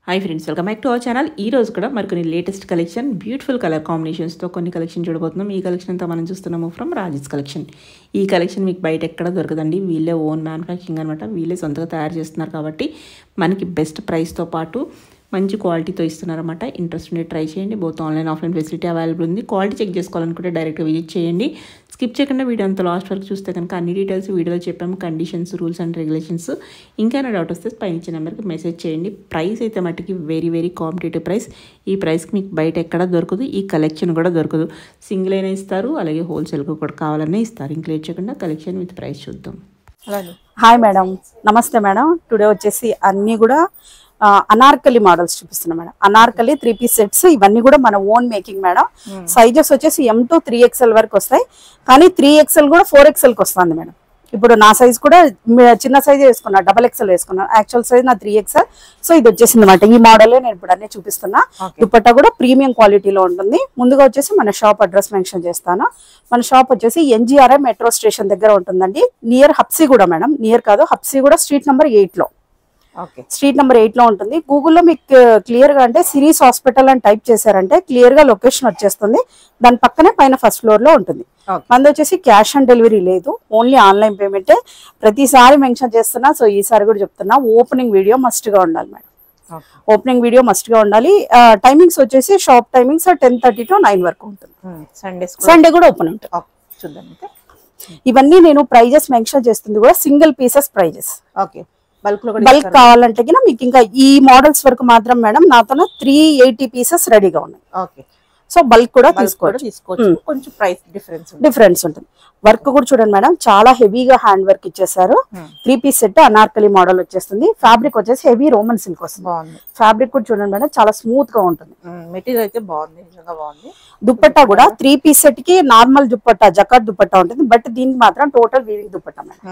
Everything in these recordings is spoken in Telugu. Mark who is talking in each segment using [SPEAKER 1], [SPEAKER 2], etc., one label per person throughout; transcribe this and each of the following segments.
[SPEAKER 1] Hi friends, welcome back to our channel. ఈ రోజు కూడా మరికొన్ని లేటెస్ట్ కలెక్షన్, బ్యూటిఫుల్ కలర్ కాంబినేషన్స్తో కొన్ని కలెక్షన్ చూడబోతున్నాం. ఈ కలెక్షన్ అంతా మనం చూస్తున్నాము ఫ్రమ్ రాజేష్ కలెక్షన్. ఈ కలెక్షన్ మీకు బయట ఎక్కడ దొరకదండి. వీళ్ళే ఓన్ మ్యానుఫ్యాక్చరింగ్ అనమాట. వీళ్ళే సొంతగా తయారు చేస్తున్నారు కాబట్టి మనకి బెస్ట్ ప్రైస్తో పాటు మంచి క్వాలిటీతో ఇస్తున్నారన్నమాట. ఇంట్రెస్ట్ ఉంటే ట్రై చేయండి. Both online offline facility available ఉంది. క్వాలిటీ చెక్ చేసుకోవాలనుకుంటే డైరెక్ట్గా విజిట్ చేయండి. స్కిప్ చేయకుండా వీడియో అంతా లాస్ట్ వరకు చూస్తే కనుక అన్ని డీటెయిల్స్ వీడియోలో చెప్పాము. Conditions, rules and regulations. ఇంకైనా డౌట్ వస్తే పైన ఇచ్చే నెంబర్కి మెసేజ్ చేయండి. ప్రైస్ అయితే మట్టుకి వెరీ వెరీ కాంపిటేటివ్ ప్రైస్. ఈ ప్రైస్కి మీకు బయట ఎక్కడ దొరకదు. ఈ కలెక్షన్ కూడా దొరకదు. సింగిల్ అయినా ఇస్తారు, అలాగే హోల్సేల్గా కూడా కావాలనే ఇస్తారు. ఇంకా లేట్ చేయకుండా కలెక్షన్ విత్ ప్రైస్ చూద్దాం.
[SPEAKER 2] హాయ్ మేడం, నమస్తే మేడం. టుడే వచ్చేసి అన్నీ కూడా అనార్కలి మోడల్స్ చూపిస్తున్నాం మేడం. అనార్కలి 3 పీస్ సెట్స్, ఇవన్నీ కూడా మన ఓన్ మేకింగ్ మేడం. సైజెస్ వచ్చేసి M to 3XL వరకు వస్తాయి, కానీ 3XL కూడా 4XLకి వస్తుంది మేడం. ఇప్పుడు నా సైజ్ కూడా చిన్న సైజ్ వేసుకున్నా, XXL వేసుకున్నాను. యాక్చువల్ సైజ్ నా 3XL. సో ఇది వచ్చేసింది అనమాట. ఈ మోడల్ నేను ఇప్పుడు అన్నీ చూపిస్తున్నా. దుపట్టా కూడా ప్రీమియం క్వాలిటీలో ఉంటుంది. ముందుగా వచ్చేసి మన షాప్ అడ్రస్ మెన్షన్ చేస్తాను. మన షాప్ వచ్చేసి NGRI మెట్రో స్టేషన్ దగ్గర ఉంటుందండి. Near Habsiguda madam. నియర్ కాదు, హబ్సిగూడ స్ట్రీట్ నెంబర్ 8లో. స్ట్రీట్ నెంబర్ 8లో ఉంటుంది. గూగుల్లో మీకు క్లియర్ గా అంటే సిరీస్ హాస్పిటల్ అని టైప్ చేశారంటే క్లియర్ గా లొకేషన్ వచ్చేస్తుంది. దాని పక్కనే పైన ఫస్ట్ ఫ్లోర్ లో ఉంటుంది. మనది వచ్చేసి క్యాష్ ఆన్ డెలివరీ లేదు, ఓన్లీ ఆన్లైన్ పేమెంటే. ప్రతిసారి మెన్షన్ చేస్తున్నా, సో ఈసారి కూడా చెప్తున్నా, ఓపెనింగ్ వీడియో మస్ట్ గా ఉండాలి మేడం. ఓపెనింగ్ వీడియో మస్ట్ గా ఉండాలి. టైమింగ్స్ వచ్చేసి షాప్ టైమింగ్స్ 10:30 to 9 వరకు ఉంటుంది. సండే కూడా ఓపెన్ ఉంటుంది.
[SPEAKER 1] చూద్దాం.
[SPEAKER 2] ఇవన్నీ నేను ప్రైజెస్ మెన్షన్ చేస్తుంది కూడా సింగిల్ పీసెస్ ప్రైజెస్. బల్క్ కావాలంటే మీకు ఇంకా ఈ మోడల్స్ వరకు మాత్రం మేడం నాతో 380 పీసెస్ రెడీగా ఉన్నాయి. సో బల్క్ కూడా తీసుకోవచ్చు.
[SPEAKER 1] కొంచెం ప్రైస్
[SPEAKER 2] డిఫరెన్స్ ఉంటుంది. వర్క్ కూడా చూడండి మేడం, చాలా హెవీగా హ్యాండ్ వర్క్ ఇచ్చేసారు. 3 పీస్ సెట్ అనార్కలి మోడల్ వచ్చేస్తుంది. ఫ్యాబ్రిక్ వచ్చేసి హెవీ రోమన్ సిల్క్ వస్తుంది. ఫ్యాబ్రిక్ కూడా చూడండి మేడం, చాలా స్మూత్ గా ఉంటుంది.
[SPEAKER 1] మెటీరియల్ అయితే బాగుంది, నిజంగా బాగుంది.
[SPEAKER 2] దుపట్టా కూడా 3 పీస్ సెట్ కి నార్మల్ దుపట్టా, జకాట్ దుపట్టా ఉంటుంది. బట్ దీనికి మాత్రం టోటల్ వీవింగ్ దుపట్టా మేడం.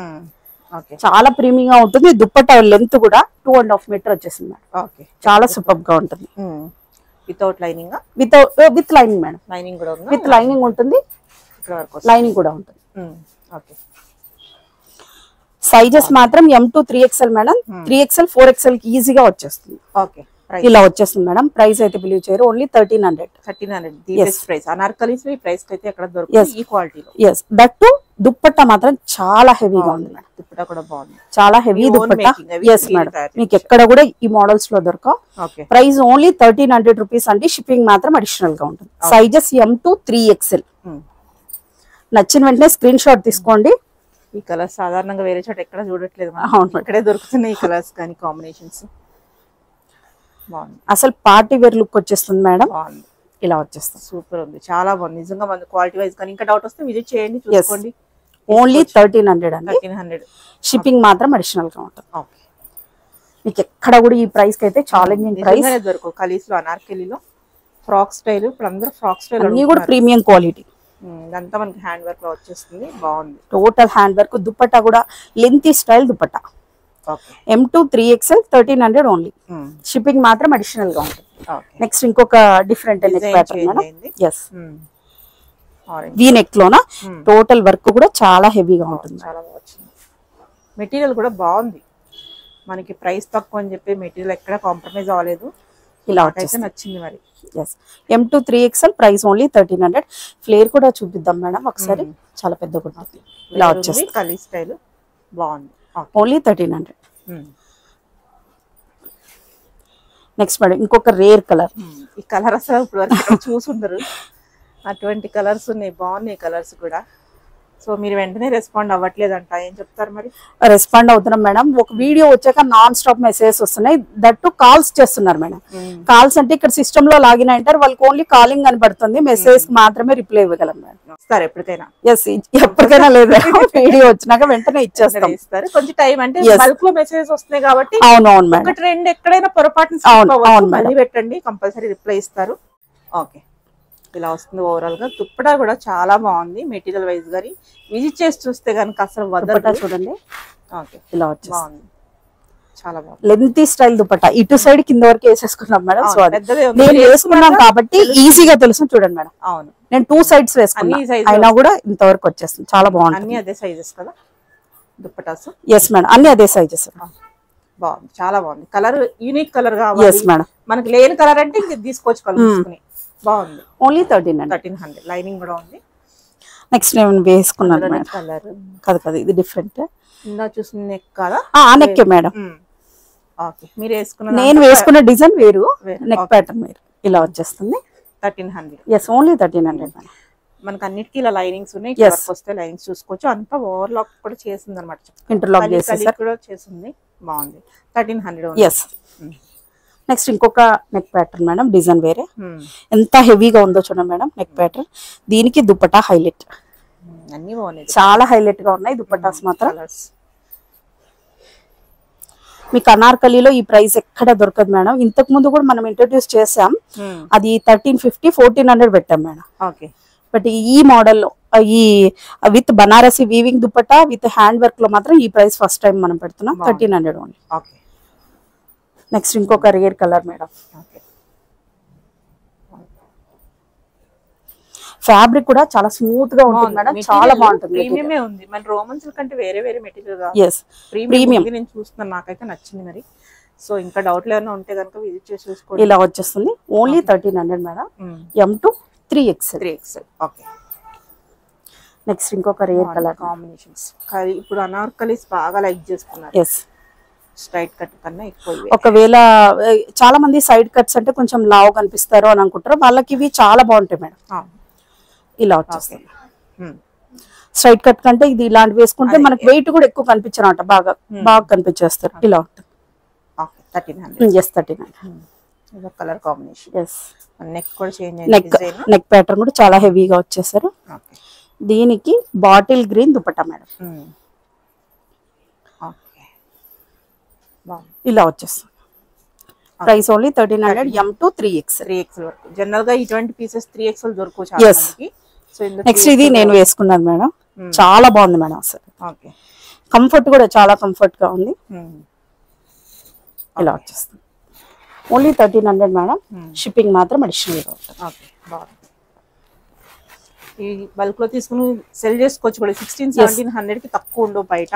[SPEAKER 2] చాలా ప్రీమియం గా ఉంటుంది. దుపట్టా లెంత్ కూడా 2.5 మీటర్ వచ్చేసింది మేడం. చాలా సూపర్ గా ఉంటుంది.
[SPEAKER 1] Without lining,
[SPEAKER 2] with lining madam.
[SPEAKER 1] Lining కూడా ఉంది.
[SPEAKER 2] విత్ లైనింగ్ ఉంటుంది, లైనింగ్ కూడా ఉంటుంది. సైజెస్ మాత్రం M to 3XL madam. 3XL 4XL కి ఈజీగా వచ్చేస్తుంది. ఇలా వచ్చేస్తుంది మేడం. ప్రైస్ అయితే బిలీవ్ చేయరు, ఓన్లీ 1300.
[SPEAKER 1] అనార్కలీస్ ఈ ప్రైస్ కి అయితే ఎక్కడ దొరుకుతుంది ఈ క్వాలిటీలో.
[SPEAKER 2] yes, దట్ టు దుపట్టా మాత్రం చాలా హెవీగా ఉంది మేడం.
[SPEAKER 1] దుపట్టా కూడా బాగుంది,
[SPEAKER 2] చాలా హెవీ దుపట్టా. yes మేడం, మీకు ఎక్కడ కూడా ఈ మోడల్స్ లో దొరకవు. ప్రైస్ ఓన్లీ 1300 రూపీస్ అండి. షిప్పింగ్ మాత్రం అడిషనల్ గా ఉంటుంది. Sizes M to 3XL. నచ్చిన వెంటనే స్క్రీన్ షాట్ తీసుకోండి.
[SPEAKER 1] ఈ కలర్స్ సాధారణంగా వేరే చోట ఎక్కడ చూడట్లేదు, ఇక్కడే దొరుకుతున్నాయి ఈ కలర్స్ కానీ కాంబినేషన్స్.
[SPEAKER 2] అసలు పార్టీ వేర్ లుక్ వచ్చేస్తుంది మేడం. ఇలా వచ్చేస్తుంది,
[SPEAKER 1] సూపర్ ఉంది, చాలా బాగుంది నిజంగా. మన క్వాలిటీ వైజ్ కానీ ఇంకా డౌట్ వస్తే విజిట్ చేయండి, చూసుకోండి.
[SPEAKER 2] ఓన్లీ 1300 అండి.
[SPEAKER 1] 1300.
[SPEAKER 2] షిప్పింగ్ మాత్రం అడిషనల్ గా ఉంటుంది. మీకు ఎక్కడ కూడా ఈ ప్రైస్ కి అయితే ఛాలెంజింగ్ ప్రైస్
[SPEAKER 1] దొరకవు. కలీస్ లో, అనార్కలీలో ఫ్రాక్ స్టైల్, ఇప్పుడు అందరూ ఫ్రాక్ స్టైల్
[SPEAKER 2] అన్ని కూడా ప్రీమియం క్వాలిటీ.
[SPEAKER 1] ఇదంతా మనకి హ్యాండ్ వర్క్ లో వచ్చేస్తుంది, బాగుంది.
[SPEAKER 2] Total hand work. దుపట్టా కూడా lengthy style dupatta. M to 3XL 1300 only. Shipping మాత్రం అడిషనల్ గా ఉంటుంది. నెక్స్ట్ ఇంకొక different neck pattern madam. yes, V neck లోన టోటల్ వర్క్ కూడా చాలా హెవీగా ఉంటుంది.
[SPEAKER 1] చాలా బాగుంది. మెటీరియల్ కూడా బాగుంది. మనకి ప్రైస్ తక్కువ అని చెప్పి మెటీరియల్ ఎక్కడ కాంప్రమైజ్ అవ్వలేదు.
[SPEAKER 2] ఇలా వచ్చేసి
[SPEAKER 1] నచ్చింది మరి.
[SPEAKER 2] yes, M to 3XL price only 1300. Flare కూడా చూపిద్దాం మేడం ఒకసారి, చాలా పెద్దగా ఉంటుంది. ఇలా వచ్చేసి
[SPEAKER 1] కలీ స్టైల్ బాగుంది,
[SPEAKER 2] ఓన్లీ 1300. నెక్స్ట్ మేడం ఇంకొక రేర్ కలర్.
[SPEAKER 1] ఈ కలర్ అసలు ఇప్పుడు వరకు చూసుంటారు, అటువంటి కలర్స్ ఉన్నాయి, బాగున్నాయి కలర్స్ కూడా. సో మీరు వెంటనే రెస్పాండ్ అవ్వట్లేదంట, ఏం చెప్తారు మరి?
[SPEAKER 2] రెస్పాండ్ అవుతున్నాం మేడం. ఒక వీడియో వచ్చాక నాన్ స్టాప్ మెసేజెస్ వస్తున్నాయి. దట్టు కాల్స్ చేస్తున్నారు మేడం. కాల్స్ అంటే ఇక్కడ సిస్టమ్ లో లాగిన్ అయింటారు, వాళ్ళకి ఓన్లీ కాలింగ్ అని పడుతుంది. మెసేజ్ మాత్రమే రిప్లై ఇవ్వగలం మేడం.
[SPEAKER 1] ఇస్తారు ఎప్పటికైనా?
[SPEAKER 2] ఎస్, ఎప్పటికైనా లేదు, వీడియో వచ్చినాక వెంటనే ఇచ్చేస్తాం.
[SPEAKER 1] ఇస్తారు కొంచెం టైం, అంటే బల్క్ లో మెసేజెస్ వస్తున్నాయి కాబట్టి.
[SPEAKER 2] అవును అవును మేడం.
[SPEAKER 1] ఒక ట్రెండ్ ఎక్కడైనా పొరపాటు పెట్టండి, కంపల్సరీ రిప్లై ఇస్తారు. ఓకే, ఇలా వస్తుంది. ఓవరాల్ గా దుపట్టా కూడా చాలా బాగుంది. మెటీరియల్ వైజ్ గానీ విజిట్ చేసి చూస్తే కనుక అసలు వదలదు.
[SPEAKER 2] చూడండి, ఇలా వచ్చి
[SPEAKER 1] బాగుంది, చాలా బాగుంది.
[SPEAKER 2] Lengthy style dupatta. ఇటు సైడ్ కింద వరకు వేసేసుకున్నాం మేడం. సో నేను వేసుకున్నాం కాబట్టి ఈజీగా తెలుసు. చూడండి మేడం,
[SPEAKER 1] అవును,
[SPEAKER 2] నేను 2 సైడ్స్ వేసుకున్నా, అయినా కూడా ఇంతవరకు వచ్చేస్తుంది. చాలా బాగుంది.
[SPEAKER 1] అన్ని అదే సైజెస్ కదా దుపట్టాస్?
[SPEAKER 2] ఎస్ మేడం, అన్ని అదే సైజెస్.
[SPEAKER 1] బాగుంది, చాలా బాగుంది. కలర్ యూనిక్ కలర్ కావాలి.
[SPEAKER 2] Yes madam.
[SPEAKER 1] మనకి లేని కలర్ అంటే ఇంక తీసుకోవచ్చు కలర్ తీసుకుని. బాగుంది.
[SPEAKER 2] ఓన్లీ 1300.
[SPEAKER 1] లైనింగ్ కూడా ఉంది.
[SPEAKER 2] నెక్స్ట్ నేను వేసుకున్నాను మేడం.
[SPEAKER 1] కలర్
[SPEAKER 2] కదా ఇది డిఫరెంట్.
[SPEAKER 1] ఇందా చూసిన నెక్ కదా?
[SPEAKER 2] Neck madam.
[SPEAKER 1] ఓకే, మీరు వేసుకున్న
[SPEAKER 2] నేను వేసుకున్న డిజైన్ వేరు, నెక్ ప్యాటర్న్ వేరు. ఇలా వచ్చేస్తుంది
[SPEAKER 1] 1300.
[SPEAKER 2] Yes, only 1300 madam.
[SPEAKER 1] మనకు అన్నిటికీ ఇలా లైనింగ్స్ ఉన్నాయి. వస్తే లైనింగ్స్ చూసుకోవచ్చు. అంతా ఓవర్లాక్ కూడా చేసింది అనమాట.
[SPEAKER 2] ఇంటర్లాక్ చేసేసారు
[SPEAKER 1] కూడా చేసింది. బాగుంది. 1300.
[SPEAKER 2] ఎస్. నెక్స్ట్ ఇంకొక నెక్ ప్యాటర్న్ మేడం, డిజైన్ వేరే. ఎంత హెవీగా ఉందో చూడండి మేడం నెక్ ప్యాటర్న్. దీనికి దుపట్టా హైలైట్.
[SPEAKER 1] అన్ని బాగున్నాయి,
[SPEAKER 2] చాలా హైలైట్ గా ఉన్నాయి దుపట్టాస్ మాత్రం. మీకు అనార్కలిలో ఈ ప్రైస్ ఎక్కడ దొరకదు మేడం. ఇంతకు ముందు కూడా మనం ఇంట్రడ్యూస్ చేసాం, అది 1350, 1400 పెట్టాం మేడం.
[SPEAKER 1] ఓకే.
[SPEAKER 2] బట్ ఈ మోడల్లో ఈ with Banarasi weaving dupatta with hand work లో మాత్రం ఈ ప్రైస్ ఫస్ట్ టైం మనం పెడుతున్నాం, 1300 ఓన్లీ.
[SPEAKER 1] ఓకే.
[SPEAKER 2] నెక్స్ట్ ఇంకొక రేర్ కలర్ మేడం. ఫ్యాబ్రిక్ కూడా చాలా స్మూత్ గా ఉంటుంది మేడం, చాలా బాగుంటుంది.
[SPEAKER 1] ప్రీమియమే ఉంది. మన రోమన్స్ కంటే వేరే వేరే మెటీరియల్ గా
[SPEAKER 2] ప్రీమియం
[SPEAKER 1] నేను చూస్తున్నాను, నాకైతే నచ్చింది మరి. సో ఇంకా డౌట్లు ఏమైనా ఉంటే కనుక విజిట్ చేసి చూసుకోండి.
[SPEAKER 2] ఇలా వచ్చేస్తుంది only 1300 madam. M2 3XL.
[SPEAKER 1] Okay.
[SPEAKER 2] Next ఇంకొక రేర్ కలర్
[SPEAKER 1] కాంబినేషన్స్. ఇప్పుడు అనార్కలీస్ బాగా లైక్ చేస్తున్నారు.
[SPEAKER 2] ఎస్.
[SPEAKER 1] స్ట్రైట్ కట్ కన్నా ఎక్కువ.
[SPEAKER 2] ఒకవేళ చాలా మంది సైడ్ కట్స్ అంటే కొంచెం లావు కనిపిస్తారు అని అనుకుంటారు, వాళ్ళకి ఇవి చాలా బాగుంటాయి మేడం. ఇలా వచ్చేస్తుంది. స్ట్రైట్ కట్ కంటే ఇది ఇలాంటి వేసుకుంటే మనకి వెయిట్ కూడా ఎక్కువ కనిపించరు అంట, బాగా కనిపించేస్తారు. ఇలా ఉంటుంది.
[SPEAKER 1] 1300.
[SPEAKER 2] Yes, 1300.
[SPEAKER 1] Colour combination.
[SPEAKER 2] Yes.
[SPEAKER 1] Neck కూడా చేంజ్ అయింది.
[SPEAKER 2] నెక్ ప్యాటర్న్ కూడా చాలా హెవీగా వచ్చేసారు. దీనికి బాటిల్ గ్రీన్ దుపట్టా మేడం. ఇలా వచ్చేస్తుంది. Price only 1300. M2 3XL.
[SPEAKER 1] వరకు జనరల్ గా ఇటువంటి పీసెస్ 3XL దొరుకు చాలా మందికి. సో
[SPEAKER 2] నెక్స్ట్ ఇది నేను వేసుకున్నాను మేడం, చాలా బాగుంది మేడం అసలు.
[SPEAKER 1] ఓకే.
[SPEAKER 2] కంఫర్ట్ కూడా చాలా కంఫర్ట్ గా ఉంది. ఇలా వచ్చేస్తుంది ఓన్లీ 1300 మేడం. షిప్పింగ్ మాత్రం అడిషనల్ గా ఉంటుంది.
[SPEAKER 1] ఓకే, బాగుంది. ఈ బల్క్ లో తీసుకుని సెల్ చేసుకోవచ్చు కూడా. 1600-1700 కి తక్కువ ఉండవు బయట,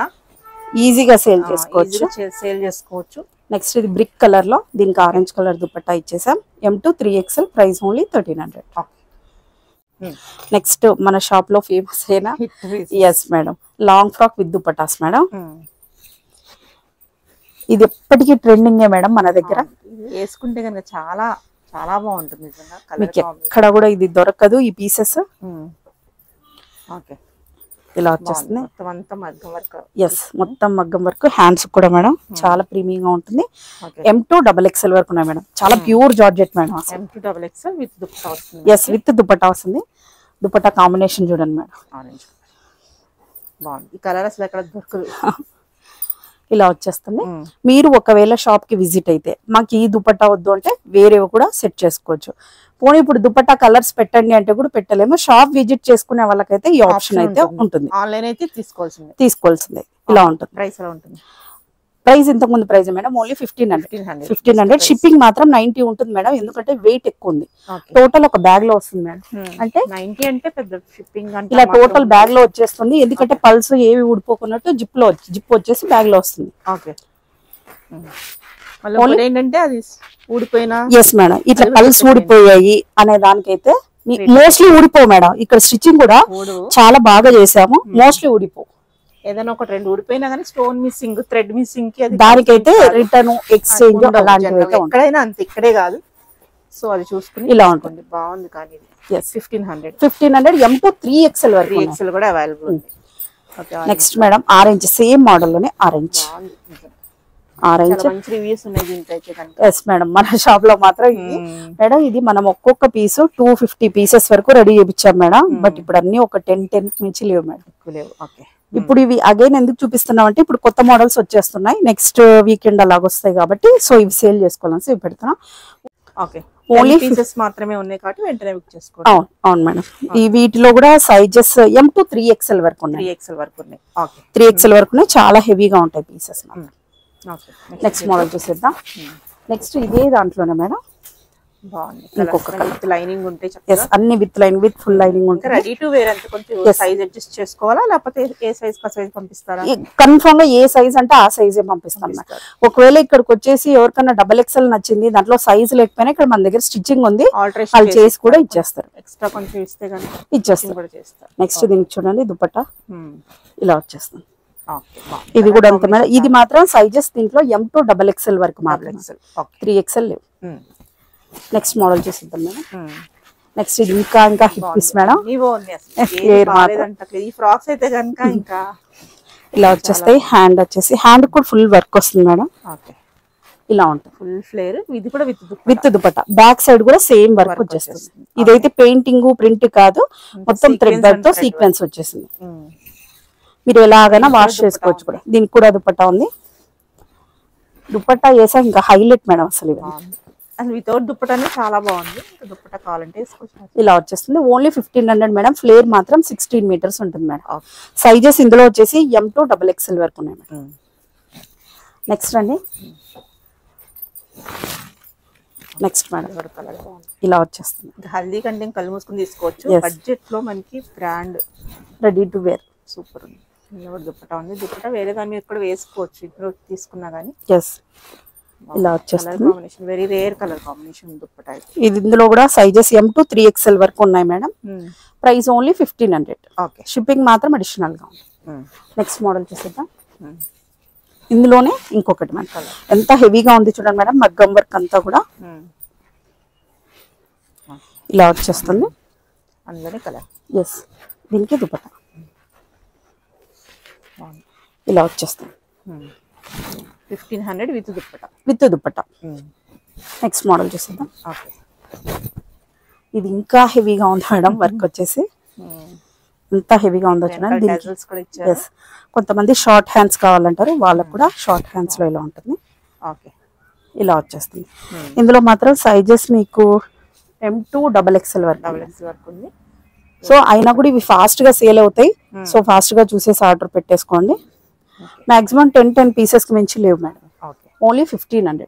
[SPEAKER 2] ఈజీగా సేల్ చేసుకోవచ్చు. నెక్స్ట్ ఇది బ్రిక్ కలర్ లో, దీనికి ఆరెంజ్ కలర్ దుపట్టా ఇచ్చేసాం. M2 3XL. Price only 1300. Next మన షాప్ లో ఫేమస్ అయినా yes madam, long frock with dupattas madam. ఇది ఎప్పటికీ ట్రెండింగ్ మేడం మన దగ్గర.
[SPEAKER 1] వేసుకుంటే కనుక చాలా చాలా బాగుంటుంది నిజంగా.
[SPEAKER 2] మీకు ఎక్కడ కూడా ఇది దొరకదు ఈ పీసెస్.
[SPEAKER 1] ఓకే.
[SPEAKER 2] ఇలా వచ్చేస్తుంది. ఎస్, మొత్తం మగ్గం వర్క్. హ్యాండ్స్ కూడా మేడం చాలా ప్రీమియం గా ఉంటుంది. M2 XXL వరకు ఉన్నాయి మేడం. చాలా pure georgette madam.
[SPEAKER 1] M2 XXL with dupatta వస్తుంది.
[SPEAKER 2] ఎస్, విత్ దుపట్టా వస్తుంది. దుపట్టా కాంబినేషన్ చూడండి మేడం,
[SPEAKER 1] ఆరెంజ్ బాగుంది. ఈ కలర్ అసలు ఎక్కడ దొరకదు.
[SPEAKER 2] ఇలా వచ్చేస్తుంది. మీరు ఒకవేళ షాప్ కి విజిట్ అయితే మాకు ఈ దుపట్టా వద్దు అంటే వేరేవి కూడా సెట్ చేసుకోవచ్చు. పోనీ ఇప్పుడు దుపట్టా కలర్స్ పెట్టండి అంటే కూడా పెట్టలేము. షాప్ విజిట్ చేసుకునే వాళ్ళకైతే ఈ ఆప్షన్ అయితే ఉంటుంది.
[SPEAKER 1] ఆన్లైన్ అయితే
[SPEAKER 2] తీసుకోవాల్సిందే. ఇలా ఉంటుంది.
[SPEAKER 1] ప్రైస్ ఎలా ఉంటుంది?
[SPEAKER 2] ప్రైస్ ఇంతకు ముందు ప్రైస్ మేడం ఓన్లీ 1500. షిప్పింగ్ మాత్రం 90 ఉంటుంది మేడం, ఎందుకంటే వెయిట్ ఎక్కువ ఉంది. టోటల్ ఒక బ్యాగ్ లో వస్తుంది మేడం. అంటే
[SPEAKER 1] 90 అంటే పెద్ద షిప్పింగ్ అంటే
[SPEAKER 2] ఇలా టోటల్ బ్యాగ్ లో వచ్చేస్తుంది. ఎందుకంటే పల్స్ ఏవి ఊడిపోకున్నట్టు జిప్ వచ్చేసి బ్యాగ్ లో వస్తుంది.
[SPEAKER 1] ఓకే. ఏంటంటే అది ఊడిపోయినా
[SPEAKER 2] ఎస్ మేడం, ఇట్లా పల్స్ ఊడిపోయాయి అనే దానికైతే మోస్ట్లీ ఊడిపో మేడం. ఇక్కడ స్టిచ్చింగ్ కూడా చాలా బాగా చేసాము, మోస్ట్లీ ఊడిపో.
[SPEAKER 1] ఏదైనా ఒక 2 ఊడిపోయినా కానీ స్టోన్ మిస్సింగ్, థ్రెడ్ మిస్సింగ్ కి
[SPEAKER 2] దానికైతే రిటర్న్ ఎక్స్చేంజ్ అలాంటివి
[SPEAKER 1] ఎక్కడైనా అంతే, ఇక్కడే కాదు. సో అది చూసుకుని
[SPEAKER 2] ఇలా ఉంటుంది.
[SPEAKER 1] బాగుంది. కానీ
[SPEAKER 2] 1500 M2 3XL వరకు.
[SPEAKER 1] 3XL కూడా అవైలబుల్ ఉంది.
[SPEAKER 2] Next madam orange, same model లోనే ఆరెంజ్.
[SPEAKER 1] మంచి రివ్యూస్ ఉన్నాయి దీనికైతే.
[SPEAKER 2] ఎస్ మేడం, మన షాప్ లో మాత్రం ఇది మేడం, ఇది మనం ఒక్కొక్క పీస్ 250 పీసెస్ వరకు రెడీ చేయించాం మేడం. బట్ ఇప్పుడు అన్ని ఒక 10 నుంచి లేవు మేడం. ఇప్పుడు ఇవి అగైన్ ఎందుకు చూపిస్తున్నాం అంటే ఇప్పుడు కొత్త మోడల్స్ వచ్చేస్తున్నాయి, నెక్స్ట్ వీకెండ్ అలాగ వస్తాయి కాబట్టి. సో ఇవి సేల్ చేసుకోవాలని ఇవి పెడుతున్నాం.
[SPEAKER 1] ఓన్లీ పీసెస్ మాత్రమే ఉన్నాయి కాబట్టి వెంటనే బుక్ చేసుకోండి.
[SPEAKER 2] అవును మేడం. ఈ వీటిలో కూడా సైజెస్ M2 3XL వరకు ఉన్నాయి. 3XL వరకు ఉన్నాయి. చాలా హెవీగా ఉంటాయి పీసెస్. నెక్స్ట్ మోడల్ చూసేద్దాం. నెక్స్ట్ ఇదే దాంట్లోనే మేడం
[SPEAKER 1] బాగుంది.
[SPEAKER 2] ఇంకొక
[SPEAKER 1] విత్ లైనింగ్ ఉంటే
[SPEAKER 2] ఎస్
[SPEAKER 1] చక్కగా.
[SPEAKER 2] అన్ని with line with full lining
[SPEAKER 1] ఇంకా
[SPEAKER 2] ఉంటుంది.
[SPEAKER 1] రెడీ టు వేర్ అంటే కొంచెం సైజ్ అడ్జస్ట్ చేసుకోవాలా లేకపోతే ఏ సైజ్ కా సైజ్ పంపిస్తారా?
[SPEAKER 2] కన్ఫర్మ్ గా ఏ సైజ్ అంటే ఆ సైజే పంపిస్తాం మేడం. ఒకవేళ ఇక్కడికి వచ్చేసి ఎవరికన్నా డబల్ ఎక్స్ఎల్ నచ్చింది, దాంట్లో సైజ్ లేకపోయినా ఇక్కడ మన దగ్గర స్టిచ్చింగ్ ఉంది, వాళ్ళు చేసి కూడా ఇచ్చేస్తారు.
[SPEAKER 1] ఎక్స్ట్రా కొంచెం ఇస్తే గానీ
[SPEAKER 2] ఇచ్చేస్తారు
[SPEAKER 1] కూడా చేస్తారు.
[SPEAKER 2] నెక్స్ట్ దీనికి చూడండి దుపట్టా ఇలా వచ్చేస్తుంది.
[SPEAKER 1] ఓకే,
[SPEAKER 2] ఇది కూడా అంతే మేడం. ఇది మాత్రం సైజెస్ దీంట్లో M to XXL వరకు మాత్రం, 3XL లేవు. నెక్స్ట్ మోడల్ చూసిద్దాం మేడం. నెక్స్ట్ ఇది ఇంకా హిప్ పీస్ మేడం.
[SPEAKER 1] ఈ ఫ్రాక్స్ అయితే కనుక ఇంకా
[SPEAKER 2] ఇలా వచ్చేస్తాయి. హ్యాండ్ వచ్చేసి హ్యాండ్ కూడా ఫుల్ వర్క్ వస్తుంది మేడం.
[SPEAKER 1] ఓకే,
[SPEAKER 2] ఇలా ఉంటుంది
[SPEAKER 1] ఫుల్ ఫ్లేర్. ఇది కూడా
[SPEAKER 2] విత్ దుపట్టా. బ్యాక్ సైడ్ కూడా సేమ్ వర్క్ వచ్చేస్తుంది. ఇదైతే పెయింటింగ్ ప్రింట్ కాదు, మొత్తం థ్రెడ్ వర్క్ తో సీక్వెన్స్ వచ్చేసింది. మీరు ఎలాగైనా వాష్ చేసుకోవచ్చు కూడా. దీనికి కూడా దుపట్టా ఉంది. దుపట్టా వేసా ఇంకా హైలైట్ మేడం అసలు.
[SPEAKER 1] అసలు వితౌట్ దుప్పటానే చాలా బాగుంది. దుప్పటా కావాలంటే వేసుకోవచ్చు.
[SPEAKER 2] ఇలా వచ్చేస్తుంది. Only 1500 madam. ఫ్లేర్ మాత్రం 16 మీటర్స్ ఉంటుంది మేడం. సైజెస్ ఇందులో వచ్చేసి M to XXL వరకు ఉన్నాయి మేడం. నెక్స్ట్ అండి, నెక్స్ట్ మేడం ఇలా వచ్చేస్తుంది.
[SPEAKER 1] హల్దీ కంటే కళ్ళు మూసుకుని తీసుకోవచ్చు. బడ్జెట్ లో మనకి brand
[SPEAKER 2] ready to wear
[SPEAKER 1] super ఉంది. దుప్పటా ఉంది. దుప్పటా వేరే దాని మీద కూడా వేసుకోవచ్చు. ఇప్పుడు తీసుకున్నా గానీ
[SPEAKER 2] ఇలా వచ్చేస్తుంది.
[SPEAKER 1] Combination very rare colour combination dupatta.
[SPEAKER 2] ఇది ఇందులో కూడా సైజెస్ M to 3XL వరకు ఉన్నాయి madam. Price only 1500.
[SPEAKER 1] Okay,
[SPEAKER 2] shipping మాత్రం అడిషనల్ గా ఉంది. నెక్స్ట్ మోడల్ చూసేద్దాం. ఇందులోనే ఇంకొకటి మేడం. ఎంత హెవీగా ఉంది చూడండి మేడం. మగ్గం వర్క్ అంతా కూడా ఇలా వచ్చేస్తుంది.
[SPEAKER 1] అందులోనే కలర్.
[SPEAKER 2] ఎస్, దీనికి దుపట్టా ఇలా వచ్చేస్తుంది.
[SPEAKER 1] 1500 with dupatta.
[SPEAKER 2] With dupatta. Next model చూసేద్దాం.
[SPEAKER 1] ఓకే,
[SPEAKER 2] ఇది ఇంకా హెవీగా ఉంది మేడం. వర్క్ వచ్చేసి ఎంత హెవీగా ఉందో చూడండి. ఎస్, కొంతమంది షార్ట్ హ్యాండ్స్ కావాలంటారు, వాళ్ళకు కూడా షార్ట్ హ్యాండ్స్ లో ఇలా ఉంటుంది.
[SPEAKER 1] ఓకే,
[SPEAKER 2] ఇలా వచ్చేస్తుంది. ఇందులో మాత్రం సైజెస్ మీకు M to XXL వరకు
[SPEAKER 1] ఉంది.
[SPEAKER 2] సో అయినా కూడా ఇవి ఫాస్ట్ గా సేల్ అవుతాయి. సో ఫాస్ట్ గా చూసేసి ఆర్డర్ పెట్టేసుకోండి. మాక్సిమం 10 పీసెస్ కి మించి లేవు మేడం. ఓన్లీ 1500.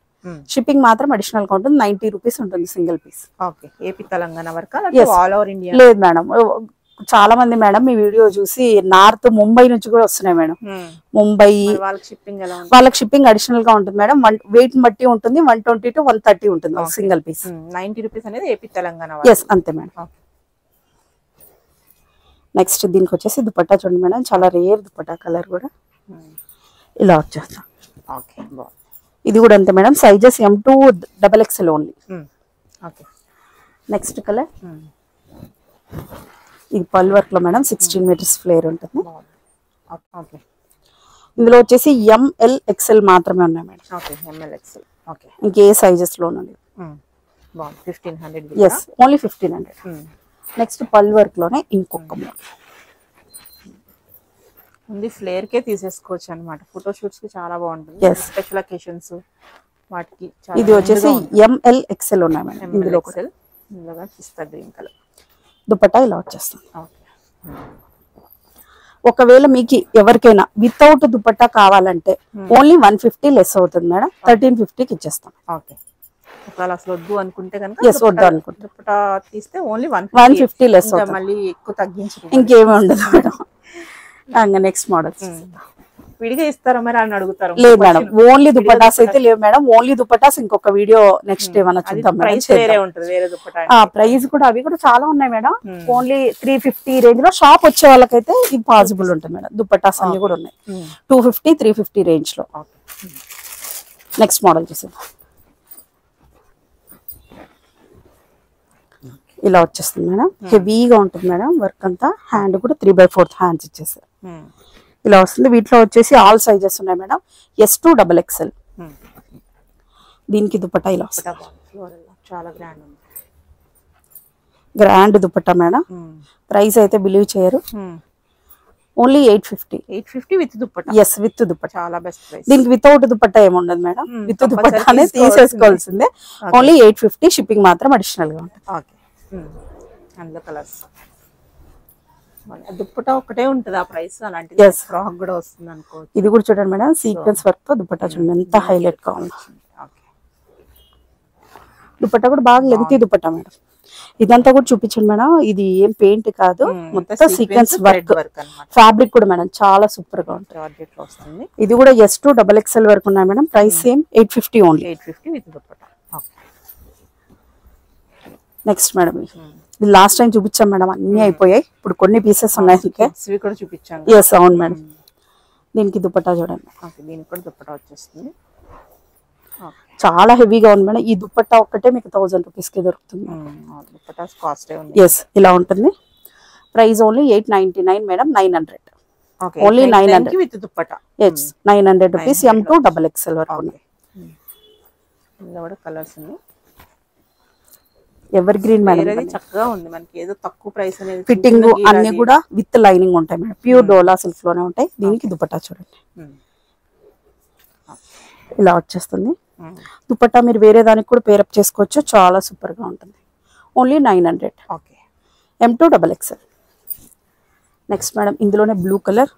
[SPEAKER 2] షిప్పింగ్ మాత్రం అడిషనల్ గా ఉంటుంది. 90 రూపీస్ ఉంటుంది single piece.
[SPEAKER 1] Okay, AP Telangana వరకు ఆల్ ఓవర్ ఇండియా
[SPEAKER 2] లేదు మేడం. చాలా మంది మేడం మీ వీడియో చూసి నార్త్ ముంబై నుంచి కూడా వస్తున్నాయి మేడం. ముంబై వాళ్ళకి షిప్పింగ్ అడిషనల్ గా ఉంటుంది మేడం. వెయిట్ బట్టి ఉంటుంది. 120 to 130 ఉంటుంది సింగిల్ పీస్.
[SPEAKER 1] 90 రూపీస్ అనేది ఏపీ తెలంగాణ.
[SPEAKER 2] ఎస్, అంతే మేడం. నెక్స్ట్ దీనికి వచ్చేసి దుపట్టా చూడండి మేడం. చాలా రేర్ దుపట్టా. కలర్ కూడా ఇలా వచ్చేస్తాం.
[SPEAKER 1] ఓకే,
[SPEAKER 2] ఇది కూడా అంతే madam. Sizes M to XXL only.
[SPEAKER 1] Okay,
[SPEAKER 2] next colour. ఇది పల్ వర్క్ లో మేడం. 16 మీటర్స్ ఫ్లేర్ ఉంటుంది.
[SPEAKER 1] ఓకే,
[SPEAKER 2] ఇందులో వచ్చేసి ML XL మాత్రమే ఉన్నాయి madam.
[SPEAKER 1] Okay, ML XL. Okay,
[SPEAKER 2] ఇంకే సైజెస్ లో ఉన్నాయి.
[SPEAKER 1] బాగుంది. 1500.
[SPEAKER 2] Yes, only 1500. Next pearl work లోనే ఇంకొక
[SPEAKER 1] ఉంది. ఫ్లేర్ కే తీసేసుకోవచ్చు అనమాట. ఫోటో షూట్స్ కి చాలా బాగుంటుంది. స్పెషల్ అకేషన్స్ వాటికి.
[SPEAKER 2] ఇది వచ్చేసి ML XL ఉన్నాయి మేడం. ఇందులో
[SPEAKER 1] పిస్తా గ్రీన్ కలర్
[SPEAKER 2] దుపట్టా ఇలా వచ్చేస్తుంది. ఒకవేళ మీకు ఎవరికైనా వితౌట్ దుపట్టా కావాలంటే ఓన్లీ 150 లెస్ అవుతుంది మేడం. 1350కి ఇచ్చేస్తాం.
[SPEAKER 1] ఓకే, ఒకవేళ అసలు వద్దు అనుకుంటే కనుక
[SPEAKER 2] వద్దు అనుకుంటే
[SPEAKER 1] దుపట్టా తీస్తే ఓన్లీ
[SPEAKER 2] 150 లెస్ అవుతుంది.
[SPEAKER 1] మళ్ళీ ఎక్కువ తగ్గించు
[SPEAKER 2] ఇంకేమీ ఉండదు మేడం. నెక్స్ట్ మోడల్
[SPEAKER 1] విడిగా ఇస్తారా మరి అని అడుగుతారు.
[SPEAKER 2] లేదు మేడం, ఓన్లీ దుపట్టాస్ అయితే లేవు మేడం. ఓన్లీ దుపట్టాస్ ఇంకొక వీడియో నెక్స్ట్ ఏమైనా చూద్దాం మేడం. ప్రైస్ కూడా అవి కూడా చాలా ఉన్నాయి మేడం. ఓన్లీ 350 రేంజ్ లో షాప్ వచ్చే వాళ్ళకైతే ఇది పాసిబుల్ ఉంటుంది మేడం. దుపట్టాస్ అన్ని కూడా ఉన్నాయి 250, 350 రేంజ్ లో. నెక్స్ట్ మోడల్ చూసేద్దాం. ఇలా వచ్చేస్తుంది మేడం. హెవీగా ఉంటుంది మేడం వర్క్ అంతా. హ్యాండ్ కూడా 3/4 హ్యాండ్స్ ఇచ్చేసారు. ఇలా వస్తుంది. వీటిలో వచ్చేసి ఆల్ సైజెస్ ఉన్నాయి మేడం. S to XXL. దీనికి దుపట్టా ఇలా వస్తుంది.
[SPEAKER 1] చాలా
[SPEAKER 2] గ్రాండ్ దుపట్టా మేడం. ప్రైస్ అయితే బిలీవ్ చేయరు. ఓన్లీ 850
[SPEAKER 1] with dupatta.
[SPEAKER 2] Yes, with dupatta.
[SPEAKER 1] చాలా బెస్ట్ ప్రైస్.
[SPEAKER 2] దీనికి వితౌట్ దుపట్టా ఏముండదు మేడం. విత్ దుపట్టానే తీసేసుకోవాల్సిందే. ఓన్లీ 850. షిప్పింగ్ మాత్రం అడిషనల్ గా ఉంటుంది.
[SPEAKER 1] అందులో కలర్స్. దుప్పటా ఒకటే ఉంటుంది ఆ ప్రైస్. అలాంటిది ఫ్రాక్ కూడా వస్తుంది అనుకో.
[SPEAKER 2] ఇది కూడా చూడండి మేడం. సీక్వెన్స్ వర్క్ తో దుపట్టా చూడండి ఎంత హైలైట్ గా ఉంది. దుపట్టా కూడా బాగా లెంతీ దుపట్టా మేడం. ఇదంతా కూడా చూపించండి మేడం. ఇది ఏం పెయింట్ కాదు, మొత్తం సీక్వెన్స్ వర్క్. ఫ్యాబ్రిక్ కూడా మేడం చాలా సూపర్ గా ఉంటుంది. ఇది కూడా S2 XXL వరకు ఉన్నాయి madam. Price same 850 only.
[SPEAKER 1] 850 with dupatta.
[SPEAKER 2] Next madam ఇది లాస్ట్ టైం చూపించాం మేడం, అన్ని అయిపోయాయి. ఇప్పుడు కొన్ని పీసెస్ ఉన్నాయి.
[SPEAKER 1] ఇవి కూడా చూపించాను.
[SPEAKER 2] ఎస్ అవును మేడం. దీనికి దుపట్టా చూడండి.
[SPEAKER 1] దీనికి కూడా దుపట్టా వచ్చేస్తుంది.
[SPEAKER 2] చాలా హెవీగా ఉంది మేడం. ఈ దుపట్టా ఒక్కటే మీకు 1000 రూపీస్ కి దొరుకుతుంది. ఎస్ ఇలా ఉంటుంది. Price only 899 madam. 900 only 900
[SPEAKER 1] with dupatta.
[SPEAKER 2] Yes 900 rupees. M2 XXL వరకు ఉన్నాయి.
[SPEAKER 1] కలర్స్ ఉన్నాయి.
[SPEAKER 2] ఎవర్ గ్రీన్ మేడం,
[SPEAKER 1] చక్కగా ఉంది. మనకి ఏదో తక్కువ ప్రైస్ అనేది.
[SPEAKER 2] ఫిట్టింగ్ అన్ని కూడా విత్ లైనింగ్ ఉంటాయి మేడం. ప్యూర్ డోలా సిల్క్ లోనే ఉంటాయి. దీనికి దుపట్టా చూడండి ఇలా వచ్చేస్తుంది. దుపట్టా మీరు వేరే దానికి కూడా పేరప్ చేసుకోవచ్చు. చాలా సూపర్ గా ఉంటుంది. Only 900.
[SPEAKER 1] Okay.
[SPEAKER 2] M2 XXL. Next madam ఇందులోనే బ్లూ కలర్.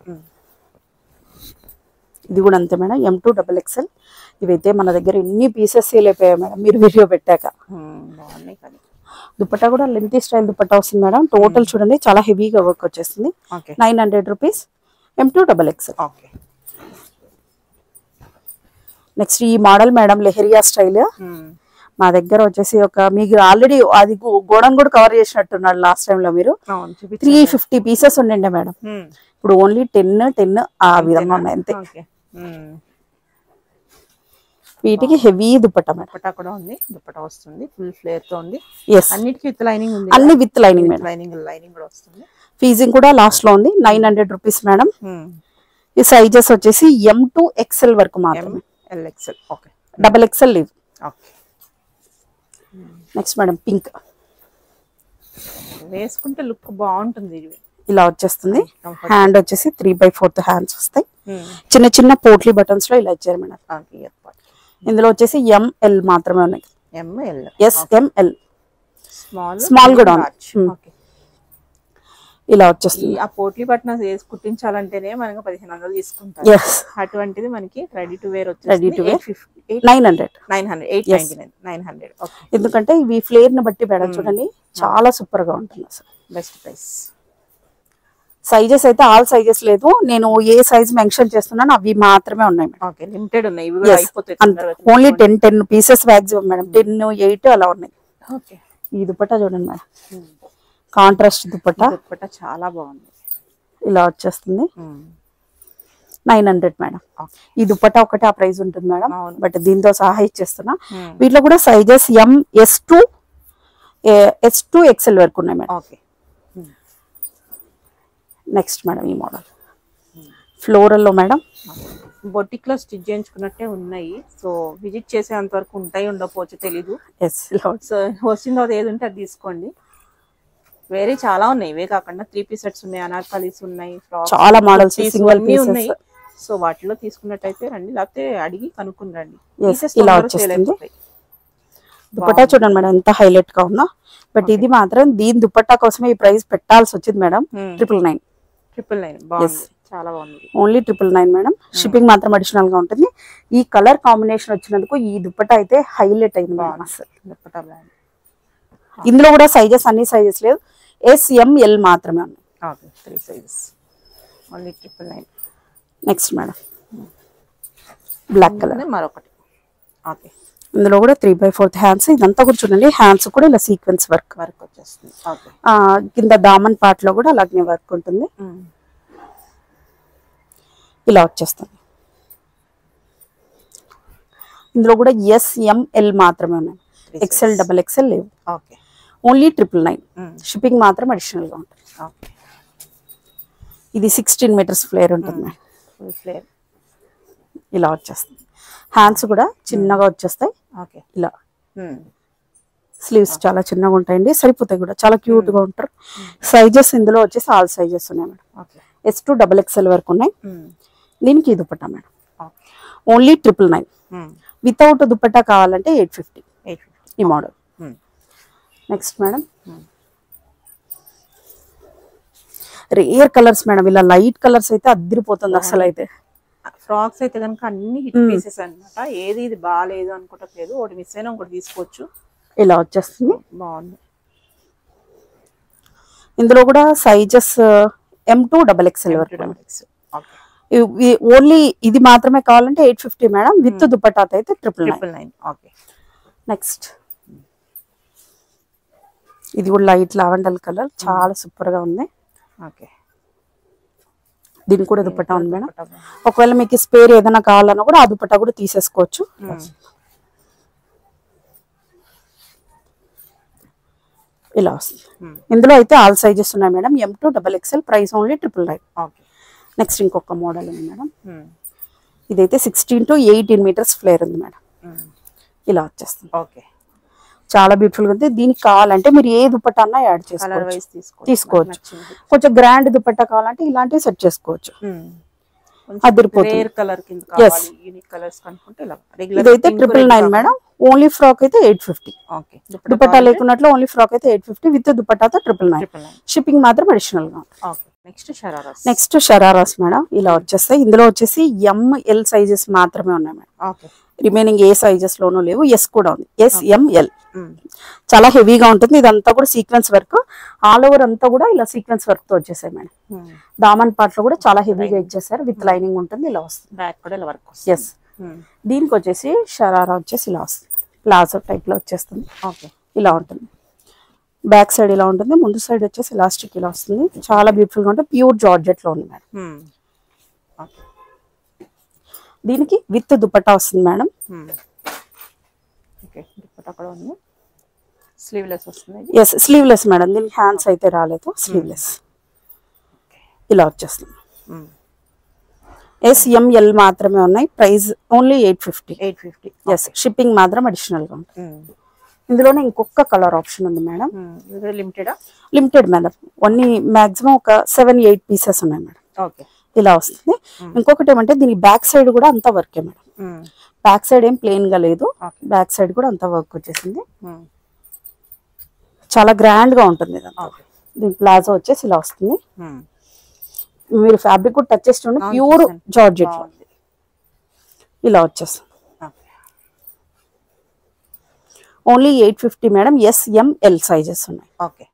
[SPEAKER 2] ఇది కూడా అంతే మేడం. M2 XXL. ఇవైతే మన దగ్గర ఎన్ని పీసెస్ సేల్ అయిపోయాయి మేడం మీరు వీడియో పెట్టాక. దుపట్టా కూడా లెంతీ స్టైల్ దుపట్టా వస్తుంది మేడం. టోటల్ చూడండి చాలా హెవీగా వర్క్ వచ్చేస్తుంది. 900 రూపీస్. M2 XXL. నెక్స్ట్ ఈ మోడల్ మేడం లెహరియా స్టైల్. మా దగ్గర వచ్చేసి ఒక మీకు ఆల్రెడీ అది గోడం కూడా కవర్ చేసినట్టున్నాడు లాస్ట్ టైం లో మీరు. 350 పీసెస్ ఉండండి మేడం. ఇప్పుడు ఓన్లీ 10 ఆ విధంగా ఉన్నాయి అంతే. వీటికి హెవీ దుపట్టా మేడం.
[SPEAKER 1] దుపట్టా కూడా ఉంది. దుపట్టా వస్తుంది ఫుల్ ఫ్లేర్ తో ఉంది.
[SPEAKER 2] yes
[SPEAKER 1] అన్నిటికీ విత్ లైనింగ్ ఉంది.
[SPEAKER 2] అన్ని విత్ లైనింగ్ మేడం.
[SPEAKER 1] లైనింగ్ కూడా వస్తుంది.
[SPEAKER 2] ఫీజింగ్ కూడా లాస్ట్ లో ఉంది. 900 రూపీస్ మేడం. ఈ సైజెస్ వచ్చేసి M2 XL వరకు మాత్రమే.
[SPEAKER 1] LXL. ఓకే.
[SPEAKER 2] XXL లేదు.
[SPEAKER 1] ఓకే.
[SPEAKER 2] Next madam pink.
[SPEAKER 1] వేసుకుంటే లుక్ బాగుంటుంది.
[SPEAKER 2] ఇలా వచ్చేస్తుంది. హ్యాండ్ వచ్చేసి 3/4 హ్యాండ్స్ వస్తాయి. చిన్న చిన్న పోట్లీ బటన్స్ లో ఇలా ఇచ్చారు మేడం. ఇందులో వచ్చేసి ML మాత్రమే ఉన్నాయి.
[SPEAKER 1] ML.
[SPEAKER 2] Yes ML.
[SPEAKER 1] స్మాల్
[SPEAKER 2] కూడా ఉంది. ఇలా వచ్చేస్తుంది.
[SPEAKER 1] ఆ పోట్లీ బటన్స్ వేసి కుట్టించాలంటేనే మనకి 1500 తీసుకుంటారు. అటువంటిది మనకి రెడీ టు వేర్ వచ్చేసి
[SPEAKER 2] 900.
[SPEAKER 1] 899.
[SPEAKER 2] ఎందుకంటే ఇవి ఫ్లేర్ ని బట్టి మేడం చూడండి చాలా సూపర్ గా ఉంటుంది. అసలు
[SPEAKER 1] బెస్ట్ ప్రైస్.
[SPEAKER 2] సైజెస్ అయితే ఆల్ సైజెస్ లేదు. నేను ఏ సైజ్ మెన్షన్ చేస్తున్నాను అవి మాత్రమే ఉన్నాయి మేడం.
[SPEAKER 1] ఓకే. లిమిటెడ్ ఉన్నాయి. ఇవి కూడా అయిపోతాయి.
[SPEAKER 2] Only 10 pieces maximum madam. 10, 8 అలా ఉన్నాయి.
[SPEAKER 1] ఓకే.
[SPEAKER 2] ఈ దుపట్టా చూడండి మేడం. కాంట్రాస్ట్ దుపట్టా.
[SPEAKER 1] దుపట్టా చాలా బాగుంది.
[SPEAKER 2] ఇలా వచ్చేస్తుంది. 900 మేడం. ఈ దుపట్టా ఒకటే ఆ ప్రైస్ ఉంటుంది మేడం. బట్ దీంతో సహా ఇచ్చేస్తున్నా. వీటిలో కూడా సైజెస్ S2 XL వరకు ఉన్నాయి మేడం.
[SPEAKER 1] ఓకే.
[SPEAKER 2] నెక్స్ట్ మేడం ఈ మోడల్ ఫ్లోరల్ లో మేడం.
[SPEAKER 1] బొటిక్ లో స్టిచ్ చేయించుకున్నట్టే ఉన్నాయి. సో విజిట్ చేసేంత వరకు ఉంటాయి ఉండకపోవచ్చు తెలీదు. సో వచ్చిన తర్వాత ఏది ఉంటే అది తీసుకోండి. వేరే చాలా ఉన్నాయి. ఇవే కాకుండా 3 పీస్ సెట్స్ ఉన్నాయి, అనార్కలీస్ ఉన్నాయి,
[SPEAKER 2] చాలా మోడల్స్ సింగిల్ పీస్ ఉన్నాయి.
[SPEAKER 1] సో వాటిలో తీసుకున్నట్టయితే రండి, లేకపోతే అడిగి కనుక్కుని రండి.
[SPEAKER 2] ఇలా వచ్చేస్తుంది. దుపట్టా చూడండి మేడం ఎంత హైలైట్ గా ఉందో. బట్ ఇది మాత్రం దీని దుపట్టా కోసమే ఈ ప్రైస్ పెట్టాల్సి వచ్చింది మేడం. 999.
[SPEAKER 1] చాలా బాగుంది.
[SPEAKER 2] Only 999 madam. షిప్పింగ్ మాత్రం అడిషనల్ గా ఉంటుంది. ఈ కలర్ కాంబినేషన్ వచ్చినందుకు ఈ దుపట్టా అయితే హైలైట్ అయింది మేడం. అసలు
[SPEAKER 1] దుపట్టా
[SPEAKER 2] ఇందులో కూడా సైజెస్ అన్ని సైజెస్ లేదు. SML మాత్రమే ఉన్నాయి.
[SPEAKER 1] 3 sizes. Only 999.
[SPEAKER 2] Next madam black colour
[SPEAKER 1] మరొకటి. ఓకే.
[SPEAKER 2] ఇందులో కూడా 3/4 హ్యాండ్స్. ఇదంతా కూడా చూడండి హ్యాండ్స్ కూడా ఇలా సీక్వెన్స్ వర్క్
[SPEAKER 1] వచ్చేస్తుంది.
[SPEAKER 2] కింద దామన్ పార్ట్ లో కూడా అలాగే వర్క్ ఉంటుంది. ఇలా వచ్చేస్తుంది. ఇందులో కూడా SML మాత్రమే ఉన్నాయి. XL XXL లేవు. ఓన్లీ 999. షిప్పింగ్ మాత్రం అడిషనల్ గా ఉంటుంది. ఇది 16 మీటర్స్ ఫ్లేర్ ఉంటుంది. ఇలా వచ్చేస్తుంది. హ్యాండ్స్ కూడా చిన్నగా వచ్చేస్తాయి. ఇలా స్లీవ్స్ చాలా చిన్నగా ఉంటాయండి. సరిపోతాయి కూడా. చాలా క్యూట్ గా ఉంటారు. సైజెస్ ఇందులో వచ్చేసి ఆల్ సైజెస్ ఉన్నాయి మేడం. S2 XXL వరకు ఉన్నాయి. దీనికి ఈ dupatta madam. Only 999. Without dupatta కావాలంటే 850 ఈ model. Next madam rare colours madam. ఇలా లైట్ కలర్స్ అయితే అద్దరిపోతుంది అసలు. అయితే
[SPEAKER 1] ఫ్రాక్స్ అయితే కనుక అన్ని హిట్ పీసెస్ అన్నమాట. ఏది ఇది బాగాలేదు అనుకోవట్లేదు. ఒకటి మిస్ అయినా ఒకటి తీసుకోవచ్చు.
[SPEAKER 2] ఇలా వచ్చేస్తుంది.
[SPEAKER 1] బాగుంది.
[SPEAKER 2] ఇందులో కూడా సైజెస్ M2 XXL వరకు. ఓన్లీ ఇది మాత్రమే కావాలంటే 850 మేడం. విత్ దుపట్టాతో అయితే 999.
[SPEAKER 1] ఓకే.
[SPEAKER 2] నెక్స్ట్ ఇది కూడా లైట్ లావెండర్ కలర్, చాలా సూపర్ గా ఉంది.
[SPEAKER 1] ఓకే.
[SPEAKER 2] దీనికి కూడా దుపట్టా ఉంది మేడం. ఒకవేళ మీకు స్పేర్ ఏదైనా కావాలన్నా కూడా ఆ దుపట్టా కూడా తీసేసుకోవచ్చు. ఇలా వస్తుంది. ఇందులో అయితే ఆల్ సైజెస్ ఉన్నాయి madam. M2 XXL, price only 999. Next ఇంకొక మోడల్ ఉంది మేడం. ఇదైతే 16 to 18 మీటర్స్ ఫ్లేర్ ఉంది మేడం. ఇలా వచ్చేస్తుంది.
[SPEAKER 1] ఓకే.
[SPEAKER 2] చాలా బ్యూటిఫుల్ గా ఉంది. దీనికి కావాలంటే మీరు ఏ దుపట్టా అన్నా యాడ్ తీసుకోవచ్చు. కొంచెం గ్రాండ్ దుపట్టా కావాలంటే ఇలాంటివి సెట్ చేసుకోవచ్చు. అదిరిపోతుంది. ఇదైతే 999 మేడం. ఓన్లీ ఫ్రాక్ అయితే 850. దుపట్టా లేకున్నట్లు ఓన్లీ ఫ్రాక్ అయితే 850, విత్ దుపట్టాతో 999. షిప్పింగ్ మాత్రం అడిషనల్ గా ఉంటుంది. Next shararas madam. ఇలా వచ్చేస్తాయి. ఇందులో వచ్చేసి ML సైజెస్ మాత్రమే ఉన్నాయి మేడం. రిమైనింగ్ ఏ సైజెస్ లోనూ లేవు. ఎస్ కూడా ఉంది. SML. చాలా హెవీగా ఉంటుంది. ఇదంతా కూడా సీక్వెన్స్ వర్క్. ఆల్ ఓవర్ అంతా కూడా ఇలా సీక్వెన్స్ వర్క్ తో వచ్చేసాయి మేడం. దామన్ పార్ట్ లో కూడా చాలా హెవీగా ఇచ్చేసారు. విత్ లైనింగ్ ఉంటుంది. ఇలా వస్తుంది. ఎస్. దీనికి వచ్చేసి షరారా వచ్చేసి ఇలా వస్తుంది. ప్లాజో టైప్ లో వచ్చేస్తుంది. ఇలా ఉంటుంది. బ్యాక్ సైడ్ ఇలా ఉంటుంది. ముందు సైడ్ వచ్చేసి ఎలాస్టిక్ ఇలా వస్తుంది. చాలా బ్యూటిఫుల్ గా ఉంటుంది. ప్యూర్ జార్జెట్ లో ఉంది మేడం. దీనికి విత్ దుపట్టా వస్తుంది మేడం. Yes, sleeveless madam. దీనికి హ్యాండ్స్ అయితే రాలేదు. స్లీవ్లెస్ ఇలా వచ్చేస్తుంది. SML మాత్రమే ఉన్నాయి. Price only 850. ఎస్, షిప్పింగ్ మాత్రం అడిషనల్ గా ఉంటుంది. ఇందులోనే ఇంకొక కలర్ ఆప్షన్ ఉంది madam. Limited madam. Only maximum ఒక 7-8 పీసెస్ ఉన్నాయి మేడం. ఇలా వస్తుంది. ఇంకొకటి ఏమంటే దీని బ్యాక్ సైడ్ కూడా అంతా వర్కే మేడం. బ్యాక్ సైడ్ ఏం ప్లెయిన్ గా లేదు. బ్యాక్ సైడ్ కూడా అంతా వర్క్ వచ్చేసింది. చాలా గ్రాండ్ గా ఉంటుంది. దీని ప్లాజో వచ్చేసి ఇలా వస్తుంది. మీరు ఫ్యాబ్రిక్ కూడా టచ్ చేస్తుంటే ప్యూర్ జార్జెట్ ఇలా వచ్చేస్తుంది. Only 850 madam. SML సైజెస్ ఉన్నాయి.